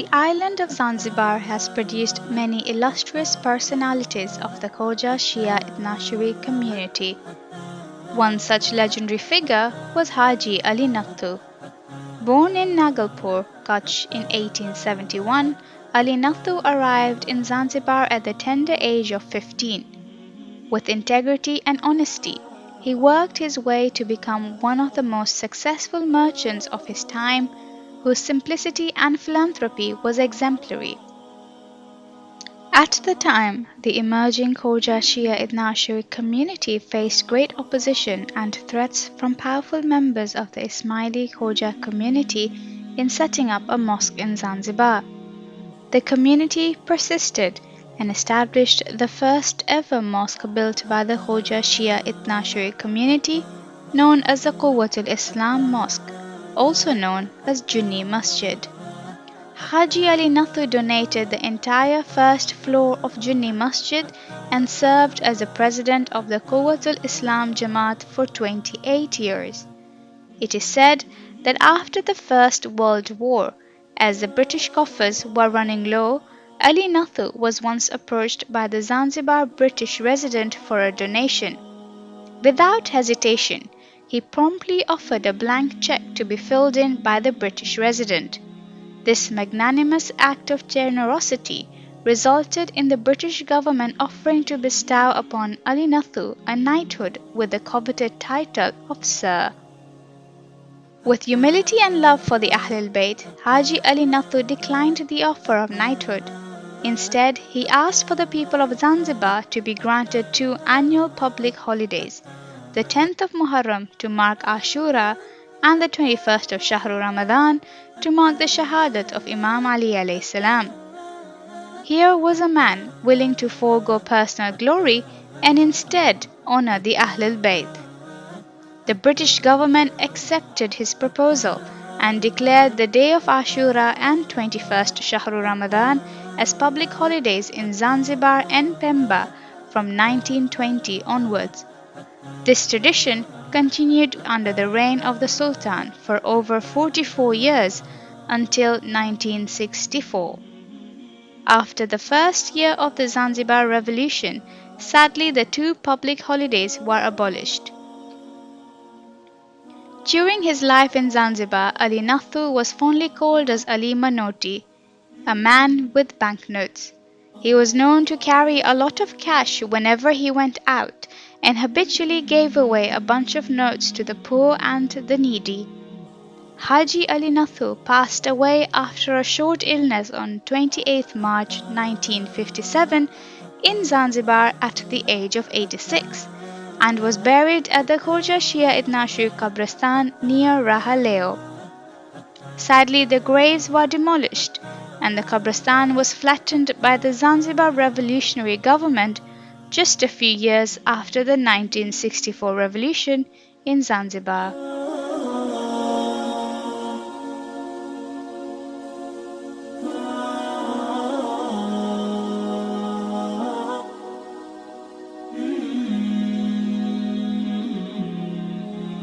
The island of Zanzibar has produced many illustrious personalities of the Khoja Shia Itnashari community. One such legendary figure was Haji Ali Nakthu. Born in Nagalpur, Kutch in 1871, Ali Nakthu arrived in Zanzibar at the tender age of 15. With integrity and honesty, he worked his way to become one of the most successful merchants of his time, whose simplicity and philanthropy was exemplary. At the time, the emerging Khoja Shia Itnashari community faced great opposition and threats from powerful members of the Ismaili Khoja community in setting up a mosque in Zanzibar. The community persisted and established the first ever mosque built by the Khoja Shia Itnashari community, known as the Quwwatul Islam Mosque, also known as Junni Masjid. Haji Ali Nakthu donated the entire first floor of Junni Masjid and served as the president of the Quwwatul Islam Jamaat for 28 years. It is said that after the First World War, as the British coffers were running low, Ali Nakthu was once approached by the Zanzibar British resident for a donation. Without hesitation, he promptly offered a blank cheque to be filled in by the British resident. This magnanimous act of generosity resulted in the British government offering to bestow upon Ali Nakthu a knighthood with the coveted title of Sir. With humility and love for the Ahlul Bayt, Haji Ali Nakthu declined the offer of knighthood. Instead, he asked for the people of Zanzibar to be granted 2 annual public holidays, the 10th of Muharram to mark Ashura and the 21st of Shahru Ramadan to mark the Shahadat of Imam Ali alayhi salam. Here was a man willing to forego personal glory and instead honor the Ahlul Bayt. The British government accepted his proposal and declared the day of Ashura and 21st Shahru Ramadan as public holidays in Zanzibar and Pemba from 1920 onwards. This tradition continued under the reign of the Sultan for over 44 years until 1964. After the first year of the Zanzibar Revolution, sadly the 2 public holidays were abolished. During his life in Zanzibar, Ali Nakthu was fondly called as Ali Manoti, a man with banknotes. He was known to carry a lot of cash whenever he went out and habitually gave away a bunch of notes to the poor and the needy. Haji Ali Nakthu passed away after a short illness on 28 March 1957 in Zanzibar at the age of 86 and was buried at the Khoja Shia Itnashari Qabristan near Raha Leo. Sadly, the graves were demolished and the Qabristan was flattened by the Zanzibar Revolutionary Government just a few years after the 1964 revolution in Zanzibar.